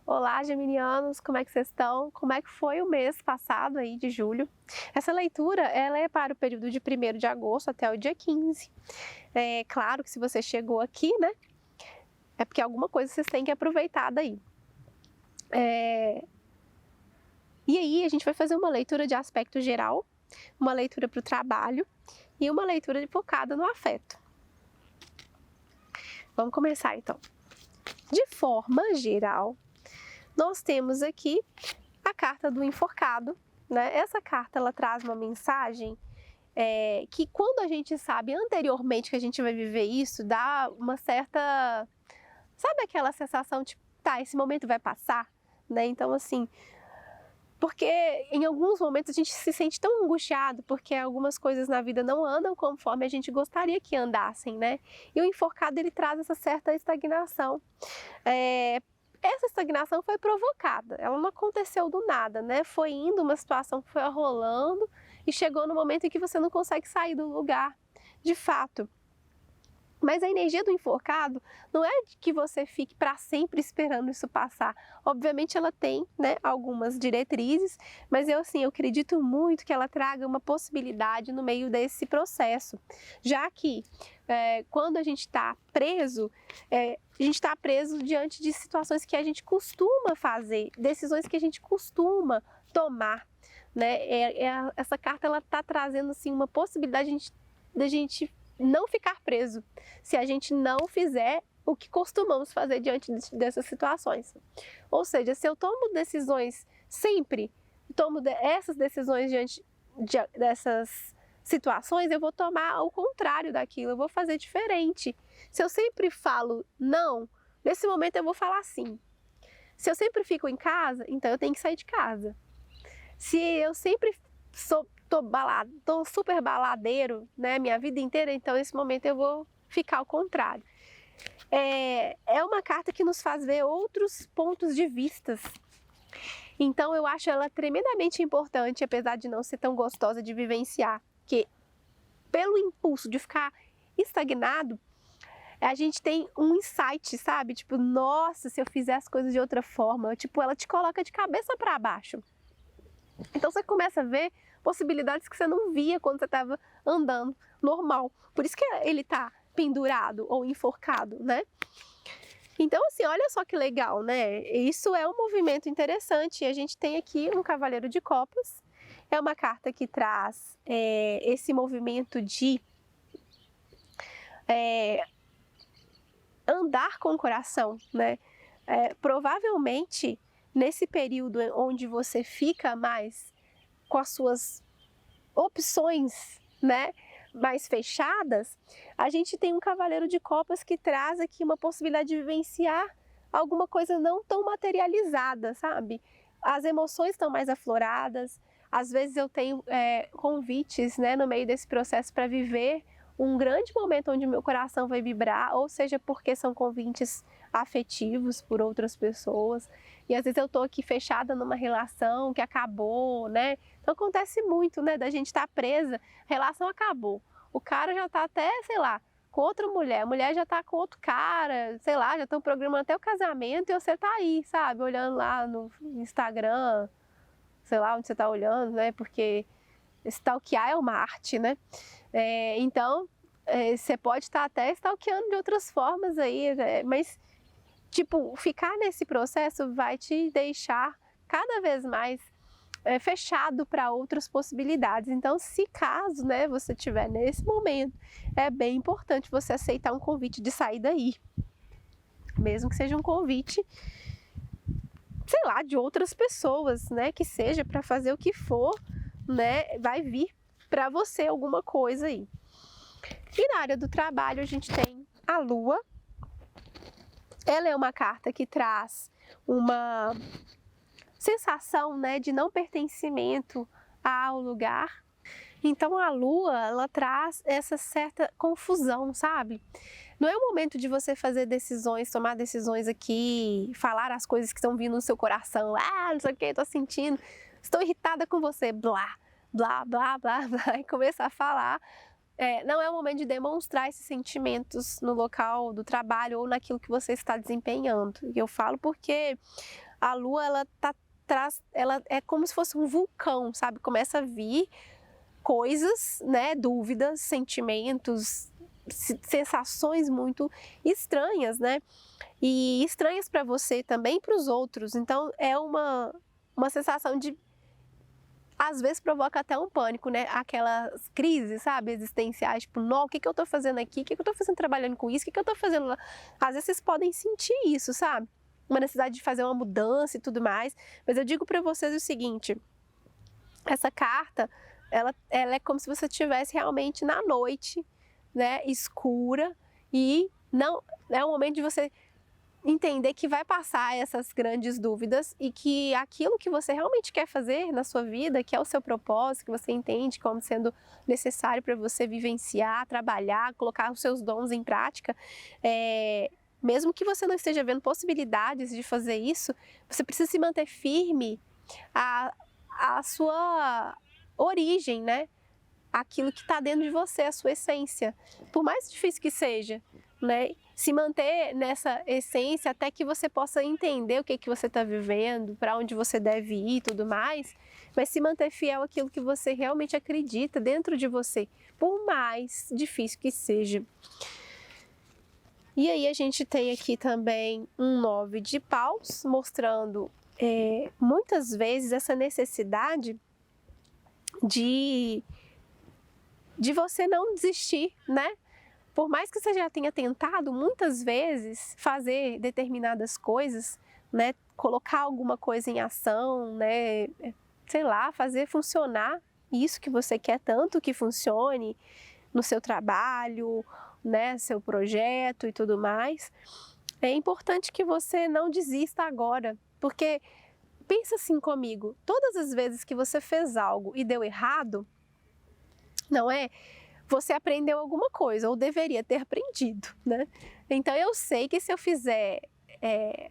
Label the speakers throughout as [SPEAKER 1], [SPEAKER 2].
[SPEAKER 1] Olá, geminianos, como é que vocês estão? Como é que foi o mês passado aí de julho? Essa leitura, ela é para o período de 1º de agosto até o dia 15. É claro que se você chegou aqui, né, é porque alguma coisa vocês têm que aproveitar daí. E aí a gente vai fazer uma leitura de aspecto geral, uma leitura para o trabalho e uma leitura focada no afeto. Vamos começar então. De forma geral, nós temos aqui a carta do enforcado, né? Essa carta ela traz uma mensagem que quando a gente sabe anteriormente que a gente vai viver isso, dá uma certa, sabe aquela sensação de, tá, esse momento vai passar, né? Então assim, porque em alguns momentos a gente se sente tão angustiado porque algumas coisas na vida não andam conforme a gente gostaria que andassem, né? E o enforcado ele traz essa certa estagnação. Essa estagnação foi provocada, ela não aconteceu do nada, né? Foi indo, uma situação que foi rolando e chegou no momento em que você não consegue sair do lugar, de fato. Mas a energia do enforcado não é de que você fique para sempre esperando isso passar. Obviamente ela tem, né, algumas diretrizes, mas eu acredito muito que ela traga uma possibilidade no meio desse processo. Já que quando a gente está preso, a gente está preso diante de situações que a gente costuma fazer, decisões que a gente costuma tomar, né? Essa carta ela está trazendo assim uma possibilidade da gente não ficar preso, se a gente não fizer o que costumamos fazer diante dessas situações. Ou seja, se eu tomo decisões sempre, essas decisões diante dessas situações, eu vou tomar o contrário daquilo, eu vou fazer diferente. Se eu sempre falo não, nesse momento eu vou falar sim. Se eu sempre fico em casa, então eu tenho que sair de casa. Se eu sempre tô super baladeiro, né, minha vida inteira, então nesse momento eu vou ficar ao contrário. É uma carta que nos faz ver outros pontos de vistas. Então eu acho ela tremendamente importante, apesar de não ser tão gostosa de vivenciar, que pelo impulso de ficar estagnado, a gente tem um insight, sabe? Tipo, nossa, se eu fizer as coisas de outra forma, tipo, ela te coloca de cabeça para baixo. Então você começa a ver possibilidades que você não via quando você estava andando normal. Por isso que ele está pendurado ou enforcado, né? Então assim, olha só que legal, né? Isso é um movimento interessante. A gente tem aqui um Cavaleiro de Copas. É uma carta que traz esse movimento de andar com o coração, né? Provavelmente nesse período onde você fica mais com as suas opções, né, mais fechadas, a gente tem um Cavaleiro de Copas que traz aqui uma possibilidade de vivenciar alguma coisa não tão materializada, sabe? As emoções estão mais afloradas, às vezes eu tenho convites, né, no meio desse processo para viver um grande momento onde o meu coração vai vibrar, ou seja, porque são convites afetivos por outras pessoas, e às vezes eu tô aqui fechada numa relação que acabou, né? Então acontece muito, né, da gente estar presa, a relação acabou, o cara já tá até, sei lá, com outra mulher, a mulher já tá com outro cara, sei lá, já estão programando até o casamento e você tá aí, sabe, olhando lá no Instagram, sei lá onde você tá olhando, né, porque stalkear é uma arte, né? Então, você pode estar até stalkeando de outras formas aí, né? Mas, tipo, ficar nesse processo vai te deixar cada vez mais fechado para outras possibilidades. Então, se caso, né, você estiver nesse momento, é bem importante você aceitar um convite de sair daí. Mesmo que seja um convite, sei lá, de outras pessoas, né, que seja para fazer o que for, né, vai vir para você alguma coisa aí. E na área do trabalho a gente tem a Lua. Ela é uma carta que traz uma sensação, né, de não pertencimento ao lugar. Então a Lua, ela traz essa certa confusão, sabe? Não é o momento de você fazer decisões, tomar decisões aqui, falar as coisas que estão vindo no seu coração. Ah, não sei o que, tô sentindo, estou irritada com você, blá, blá, blá, blá, blá, e começar a falar. Não é o momento de demonstrar esses sentimentos no local do trabalho ou naquilo que você está desempenhando. E eu falo porque a Lua ela é como se fosse um vulcão, sabe? Começa a vir coisas, né? Dúvidas, sentimentos, sensações muito estranhas, né? E estranhas para você também, para os outros. Então é uma sensação de, às vezes provoca até um pânico, né? Aquelas crises, sabe, existenciais, tipo, não, o que eu tô fazendo aqui? O que eu tô fazendo trabalhando com isso? O que eu tô fazendo lá? Às vezes vocês podem sentir isso, sabe? Uma necessidade de fazer uma mudança e tudo mais. Mas eu digo para vocês o seguinte, essa carta, ela é como se você estivesse realmente na noite, né, escura, e não é o momento de você entender que vai passar essas grandes dúvidas e que aquilo que você realmente quer fazer na sua vida, que é o seu propósito, que você entende como sendo necessário para você vivenciar, trabalhar, colocar os seus dons em prática, mesmo que você não esteja vendo possibilidades de fazer isso, você precisa se manter firme à sua origem, né? Aquilo que está dentro de você, a sua essência, por mais difícil que seja, né? Se manter nessa essência até que você possa entender o que você está vivendo, para onde você deve ir e tudo mais, mas se manter fiel àquilo que você realmente acredita dentro de você, por mais difícil que seja. E aí a gente tem aqui também um 9 de paus, mostrando muitas vezes essa necessidade de você não desistir, né? Por mais que você já tenha tentado muitas vezes fazer determinadas coisas, né? Colocar alguma coisa em ação, né? Sei lá, fazer funcionar isso que você quer tanto que funcione no seu trabalho, né? Seu projeto e tudo mais. É importante que você não desista agora, porque pensa assim comigo, todas as vezes que você fez algo e deu errado, não é? Você aprendeu alguma coisa, ou deveria ter aprendido, né? Então eu sei que se eu fizer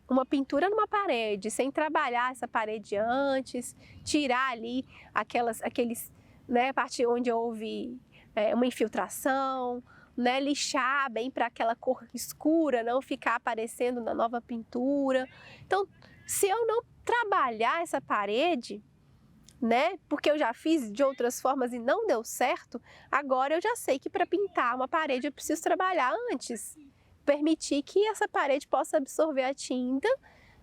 [SPEAKER 1] uma pintura numa parede, sem trabalhar essa parede antes, tirar ali aqueles, né, a parte onde houve uma infiltração, né, lixar bem para aquela cor escura não ficar aparecendo na nova pintura. Então, se eu não trabalhar essa parede, né? Porque eu já fiz de outras formas e não deu certo, agora eu já sei que para pintar uma parede eu preciso trabalhar antes. Permitir que essa parede possa absorver a tinta,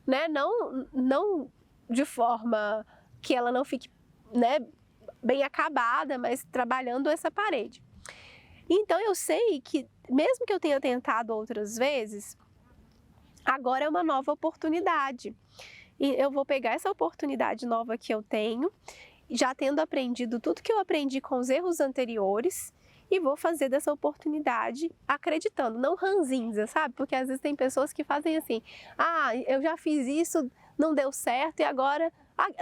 [SPEAKER 1] né? Não de forma que ela não fique, né, bem acabada, mas trabalhando essa parede. Então eu sei que, mesmo que eu tenha tentado outras vezes, agora é uma nova oportunidade. E eu vou pegar essa oportunidade nova que eu tenho, já tendo aprendido tudo que eu aprendi com os erros anteriores, e vou fazer dessa oportunidade acreditando, não ranzinza, sabe? Porque às vezes tem pessoas que fazem assim, eu já fiz isso, não deu certo e agora,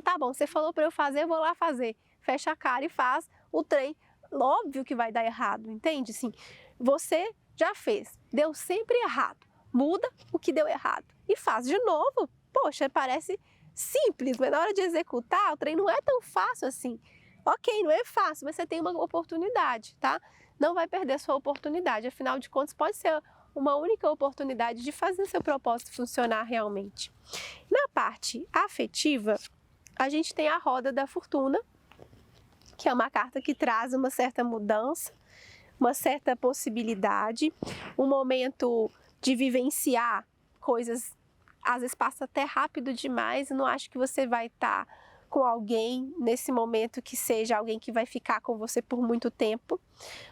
[SPEAKER 1] tá bom, você falou para eu fazer, eu vou lá fazer. Fecha a cara e faz o trem, óbvio que vai dar errado, entende? Sim, você já fez, deu sempre errado, muda o que deu errado e faz de novo. Poxa, parece simples, mas na hora de executar, o trem não é tão fácil assim. Ok, não é fácil, mas você tem uma oportunidade, tá? Não vai perder sua oportunidade, afinal de contas pode ser uma única oportunidade de fazer seu propósito funcionar realmente. Na parte afetiva, a gente tem a roda da fortuna, que é uma carta que traz uma certa mudança, uma certa possibilidade, um momento de vivenciar coisas, às vezes passa até rápido demais, não acho que você vai estar com alguém nesse momento que seja alguém que vai ficar com você por muito tempo,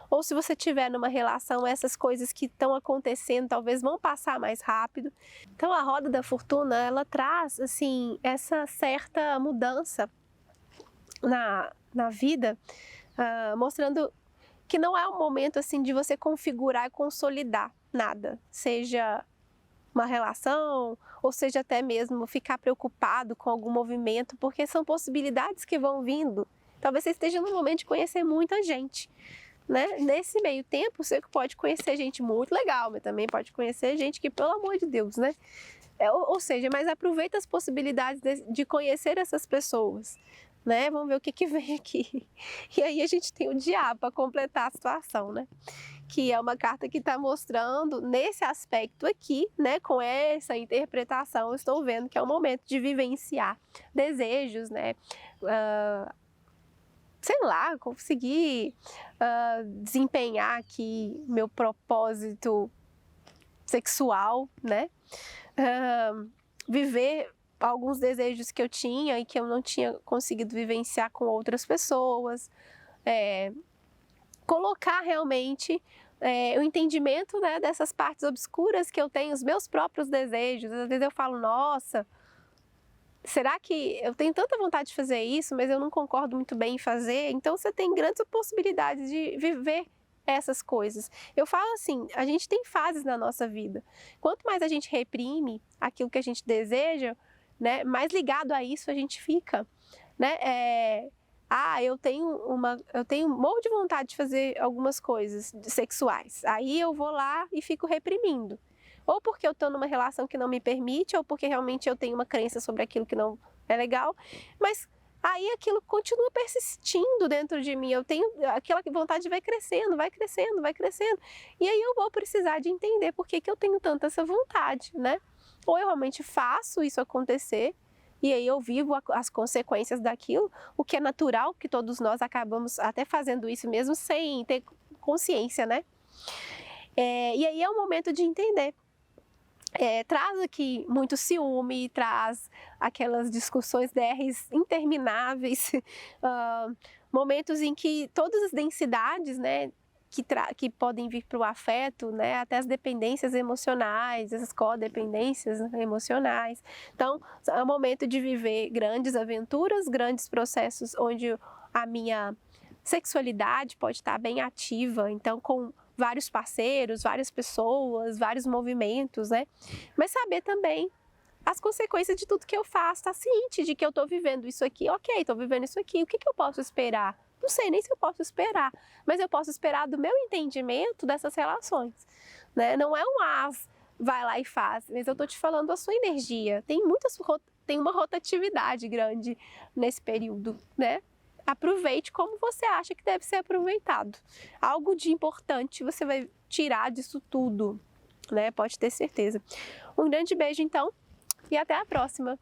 [SPEAKER 1] ou se você estiver numa relação, essas coisas que estão acontecendo talvez vão passar mais rápido. Então a roda da fortuna, ela traz assim essa certa mudança na vida, mostrando que não é um momento assim de você configurar e consolidar nada, seja uma relação, ou seja até mesmo ficar preocupado com algum movimento, porque são possibilidades que vão vindo. Talvez você esteja no momento de conhecer muita gente, né? Nesse meio tempo você pode conhecer gente muito legal, mas também pode conhecer gente que, pelo amor de Deus, né? Ou seja, mas aproveita as possibilidades de conhecer essas pessoas, né? Vamos ver o que vem aqui. E aí a gente tem o diabo para completar a situação, né? que é uma carta que está mostrando nesse aspecto aqui, né, com essa interpretação, eu estou vendo que é o momento de vivenciar desejos, né, sei lá, conseguir desempenhar aqui meu propósito sexual, né, viver alguns desejos que eu tinha e que eu não tinha conseguido vivenciar com outras pessoas, colocar realmente o entendimento, né, dessas partes obscuras que eu tenho, os meus próprios desejos. Às vezes eu falo, nossa, será que eu tenho tanta vontade de fazer isso, mas eu não concordo muito bem em fazer? Então você tem grandes possibilidades de viver essas coisas. Eu falo assim, a gente tem fases na nossa vida. Quanto mais a gente reprime aquilo que a gente deseja, né, mais ligado a isso a gente fica, né? Eu tenho morro de vontade de fazer algumas coisas sexuais. Aí eu vou lá e fico reprimindo. Ou porque eu estou numa relação que não me permite, ou porque realmente eu tenho uma crença sobre aquilo que não é legal. Mas aí aquilo continua persistindo dentro de mim. Eu tenho aquela vontade, vai crescendo, vai crescendo, vai crescendo. E aí eu vou precisar de entender por que eu tenho tanta essa vontade, né? Ou eu realmente faço isso acontecer, e aí eu vivo as consequências daquilo, o que é natural, que todos nós acabamos até fazendo isso mesmo sem ter consciência, né? E aí é o momento de entender. Traz aqui muito ciúme, traz aquelas discussões DRs intermináveis, momentos em que todas as densidades, né, que podem vir para o afeto, né, até as dependências emocionais, essas codependências, né, emocionais. Então, é o momento de viver grandes aventuras, grandes processos onde a minha sexualidade pode estar bem ativa, então com vários parceiros, várias pessoas, vários movimentos, né? Mas saber também as consequências de tudo que eu faço, estar ciente de que eu estou vivendo isso aqui, ok, estou vivendo isso aqui, o que eu posso esperar? Não sei nem se eu posso esperar, mas eu posso esperar do meu entendimento dessas relações, né? Não é um vai lá e faz, mas eu estou te falando a sua energia, tem uma rotatividade grande nesse período, né? Aproveite como você acha que deve ser aproveitado. Algo de importante você vai tirar disso tudo, né? Pode ter certeza. Um grande beijo, então, e até a próxima!